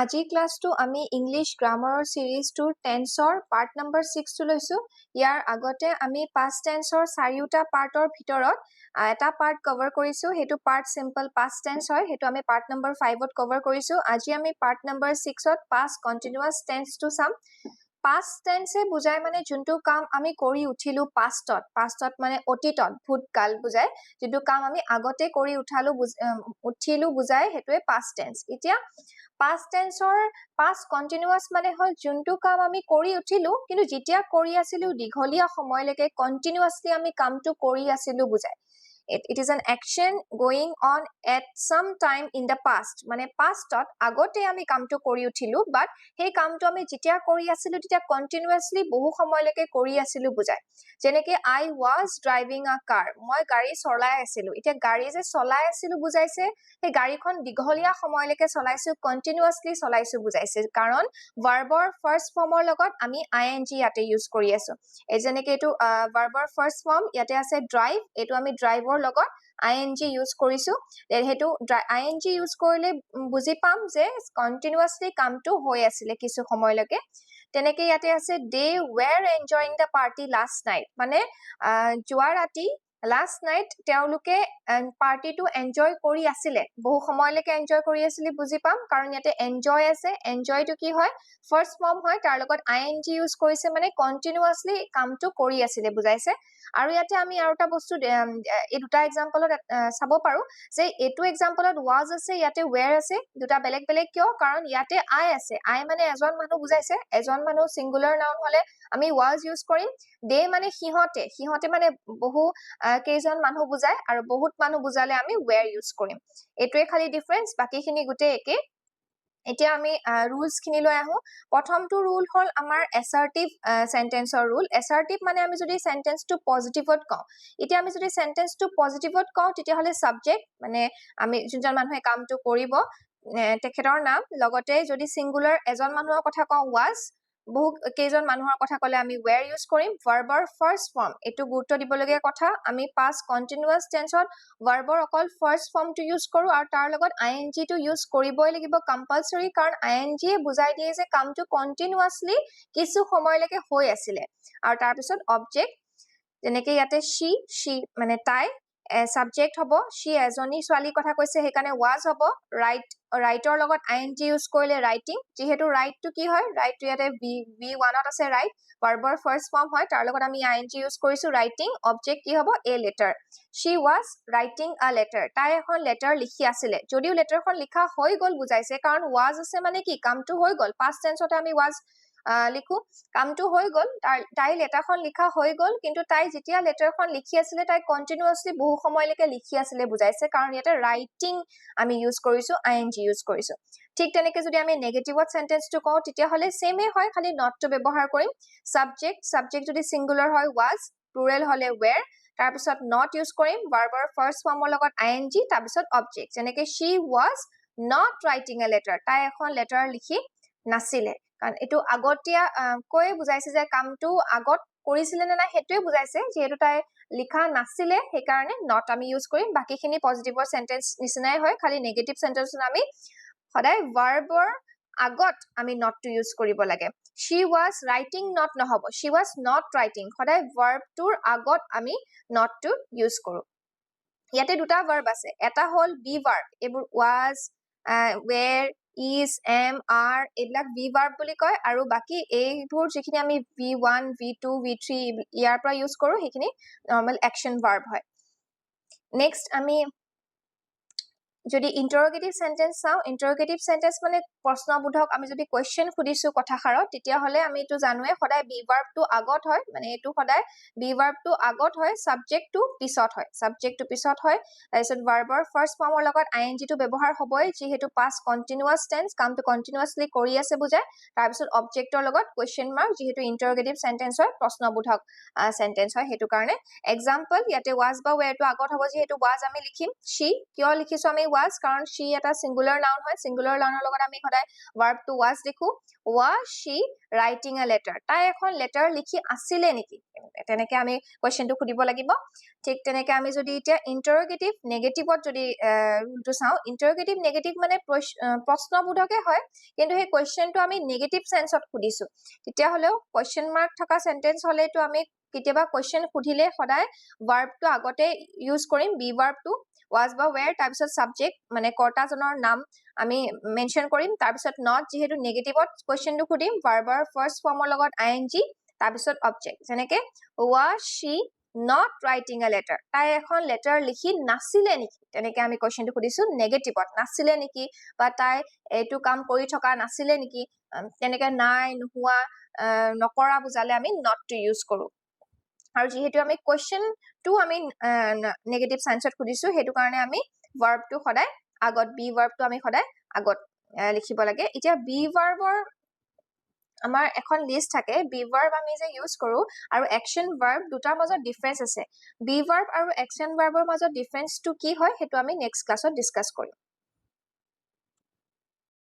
আজি ক্লাছটো আমি ইংলিছ গ্ৰামাৰৰ সিৰিজটোৰ টেন্সৰ পাৰ্ট নম্বৰ 6 টো লৈছো ইয়াৰ আগতে আমি past tenseৰ চাৰিটা পাৰ্টৰ ভিতৰত এটা পাৰ্ট কভাৰ কৰিছো হেতু পাৰ্ট সিম্পল past tense হয় হেতু আমি পাৰ্ট নম্বৰ 5 ত কভাৰ কৰিছো আজি আমি পাৰ্ট নম্বৰ 6 ত past continuous tense টো চাম past tense বুজায় মানে যোনটো কাম আমি কৰি উঠিলো pastত মানে অতীতত ভূতকাল বুজায় যোনটো কাম আমি আগতে কৰি উঠিলো বুজায় হেতুৱে past tense এতিয়া past tense or past continuous মানে হল যোনটো কাম আমি কৰি উঠিলো কিন্তু যেতিয়া কৰি আছিলো দীঘলীয়া সময়লৈকে continuously আমি কামটো কৰি আছিলো বুজায় it is an action going on at some time in the past মানে pastত আগতে আমি কামটো কৰি উঠিলো but সেই কামটো আমি যেতিয়া কৰি আছিলো তেতিয়া continuously বহু সময়লৈকে কৰি আছিলো বুজায় যেনেকে I was driving a car মই গাড়ী চলাই আছিলো এতিয়া গাড়ী যে চলাই আছিলো বুজাইছে সেই গাড়ীখন দীঘলীয়া সময়লৈকে চলাইছো continuously চলাইছো বুজাইছে কাৰণ ভাৰ্বৰ ফাৰ্স্ট ফৰ্মৰ লগত আমি ing ইয়াতে ইউজ কৰি আছো যেনেকে এটো ভাৰ্বৰ ফাৰ্স্ট ফৰ্ম ইয়াতে আছে drive এটো আমি driveৰ লগত ing ইউজ কৰিছো হেতু ing ইউজ কৰিলে বুজি পাম যে continuously কামটো হৈ আছিল কিছু সময়লৈকে তেনেকে ইয়াতে আছে they were enjoying the party last night মানে জুৱা ৰাতি last night তেওঁলোকে পাৰ্টিটো এনজয় কৰি আছিলে বহু সময়লৈকে এনজয় কৰি আছিল বুজি পাম কাৰণ ইয়াতে এনজয় আছে এনজয়টো কি হয় ফাৰ্স্ট ফৰ্ম হয় তাৰ লগত ing ইউজ কৰিছে মানে কন্টিনিউয়াছলি কামটো কৰি আছিলে বুজাইছে আৰু ইয়াতে আমি আৰু এটা বস্তু এই দুটা এক্সাম্পলত চাব পাৰো যে এটো এক্সাম্পলত was আছে ইয়াতে were আছে দুটা বেলেগ বেলেগ কিয় কাৰণ ইয়াতে I আছে I মানে এজন মানুহ বুজাইছে এজন মানুহ সিঙ্গুলাৰ নাউন হলে আমি was ইউজ কৰিম they মানে সিহতে মানে বহু কেইজন মানুহ বুজায় আৰু বহুত মানুহ বুজালে আমি were ইউজ কৰিম এটোৱে খালি ডিফাৰেন্স বাকিখিনি গুটে একে এতিয়া আমি rules খিনি লৈ আহো প্ৰথমটো rule হল আমাৰ assertive sentenceৰ rule assertive মানে আমি যদি sentence টো পজিটিভত কওঁ এতিয়া আমি যদি sentence টো পজিটিভত কওঁ তেতিয়া হলে subject মানে আমি যোনজন মানুহে কামটো কৰিব তেখেতৰ নাম লগতে যদি সিঙ্গুলাৰ এজন মানুহৰ কথা কওঁ was বহু কেইজন মানুহৰ কথা কলে আমি were ইউজ কৰিম ভাৰ্বৰ ফাৰ্স্ট ফৰ্ম এটো গুৰুত্ব দিবলগীয়া কথা আমি past continuous tenseত ভাৰ্বৰ অকল ফাৰ্স্ট ফৰ্মটো ইউজ কৰো আৰু তাৰ লগত ing টো ইউজ কৰিবই লাগিব কম্পালসৰি কাৰণ ing বুজাই দিয়ে যে কামটো কন্টিনিউয়াছলি কিছু সময়লৈকে হৈ আছিল আৰু তাৰ পিছত অবজেক্ট যেনেকে ইয়াতে she মানে তাই সাবজেক্ট হব she এজনী ছোৱালী কথা কৈছে হেকানে was হব ৰাইটৰ লগত ing ইউজ কৰিলে ৰাইটিং যেহেতু ৰাইট টো কি হয় ৰাইট টো ইয়াতে v1 ত আছে ৰাইট ভাৰ্বৰ ফাৰ্স্ট ফৰ্ম হয় তাৰ লগত আমি ing ইউজ কৰিছো ৰাইটিং অবজেক্ট কি হব a letter she was writing a letter তাই এখন লেটাৰ লিখি আছিল যদিও লেটাৰখন লিখা হৈ গল বুজাইছে কাৰণ was আছে মানে কি কামটো হৈ গল past tenseতে আমি was লিখো কামটো হৈ গল তাই লেটাৰখন লিখা হৈ গল কিন্তু তাই যেতিয়া লেটাৰখন লিখি আছিল তাই কন্টিনিউয়াছলি বহু সময়লৈকে লিখি আছিল বুজাইছে কাৰণ ইয়াতে ৰাইটিং আমি ইউজ কৰিছো ing ইউজ কৰিছো ঠিক তেনেকে যদি আমি নেগেটিভত সেন্টেন্সটো কওঁ তেতিয়া হলে সেমে হয় খালি not টো ব্যৱহাৰ কৰিম সাবজেক্ট যদি সিঙ্গুলাৰ হয় was প্লুৰেল হলে were তাৰ পিছত not ইউজ কৰিম ভাৰ্বৰ ফাৰ্স্ট ফৰ্মৰ লগত ing তাৰ পিছত অবজেক্ট যেনেকে she was not writing a letter তাই এখন লেটাৰ লিখি নাছিলে কাৰণ এটো আগতিয়া কৈ বুজাইছে যে কামটো আগত কৰিছিলে নে না হেতুৱে বুজাইছে যেহেতু তাই লিখা নাছিলে সেই কাৰণে not আমি ইউজ কৰিম বাকিখিনি পজিটিভৰ সেন্টেন্স নিচিনাই হয় খালি নেগেটিভ সেন্টেন্সত আমি সদায় ভাৰ্বৰ আগত আমি not টো ইউজ কৰিব লাগে she was writing not নহব she was not writing সদায় verb টোৰ আগত আমি not টো ইউজ কৰো ইয়াতে দুটা verb আছে এটা হল be verb এবোৰ was were is am are এইবিলাক be verb বুলি কয় আৰু বাকি এইবোৰ যিখিনি আমি v1 v2 v3 ইয়াৰ পৰা ইউজ কৰো সেইখিনি নৰমাল অ্যাকশন verb হয় নেক্সট আমি যদি ইন্টাৰোগেটিভ সেন্টেন্স চাও ইন্টাৰোগেটিভ সেন্টেন্স মানে প্ৰশ্নবোধক আমি যদি কোৱেশ্চন খুদিছো কথাখাৰত তেতিয়া হলে আমি এটো জানোৱে সদায় be verb টো আগত হয় মানে এটো সদায় be verb টো আগত হয় সাবজেক্ট টো পিছত হয় তাৰপিছত ভাৰ্বৰ ফাৰ্স্ট ফৰ্মৰ লগত ing টো ব্যৱহাৰ হ'বই যেহেতু past continuous tense কামটো কন্টিনিউয়াছলি কৰি আছে বুজায় তাৰপিছত অবজেক্টৰ লগত কোৱেশ্চন মাৰ্ক যেহেতু ইন্টাৰোগেটিভ সেন্টেন্স হয় প্ৰশ্নবোধক সেন্টেন্স হয় হেতু কাৰণে এক্সাম্পল ইয়াতে was বা were টো আগত হ'ব যেহেতু was আমি লিখিম she কিয় লিখিছো আমি was কাৰণ she এটা singular noun হয় singular noun লগত আমি সদায় verb to was দেখো was she writing a letter তাই এখন letter লিখি আছিলে নেকি তেনেকে আমি কোৱেশ্চনটো খুদিব লাগিব ঠিক তেনেকে আমি যদি এতিয়া interrogative negative যদি ৰুলটো চাও interrogative negative মানে প্ৰশ্নবোধকে হয় কিন্তু সেই কোৱেশ্চনটো আমি negative sense ত খুদিছো তেতিয়া হলেও question mark থকা sentence হলেটো আমি কেতিয়াবা কোৱেশ্চন খুদিলে সদায় verb টো আগতে ইউজ কৰিম be verb টো was বা were তাৰ পিছত subject মানে কৰ্তাজনৰ নাম আমি মেনশন কৰিম তাৰ পিছত not যেহেতু নেগেটিভত কোৱেশ্চনটো খুদিম verb first form লগত ing তাৰ পিছত object যেনেকে was she not writing a letter তাই এখন letter লিখি নাছিলে নেকি তেনেকে আমি কোৱেশ্চনটো খুদিছো নেগেটিভত নাছিলে নেকি বা তাই এটো কাম কৰি থকা নাছিলে নেকি তেনেকে নাই নোহোৱা নকৰা বুজালে আমি not to use কৰো আৰু যেহেতু আমি কোৱেশ্চন টো আমি নেগেটিভ সেন্সত খুদিছো হেতু কাৰণে আমি verb টো সদায় আগত be verb টো আমি সদায় আগত লিখিব লাগে এতিয়া be verbৰ আমাৰ এখন লিষ্ট থাকে be verb আমি যে ইউজ কৰো আৰু action verb দুটাৰ মাজত ডিফাৰেন্স আছে be verb আৰু action verbৰ মাজত ডিফাৰেন্সটো কি হয় হেতু আমি নেক্সট ক্লাছত ডিসকাস কৰিম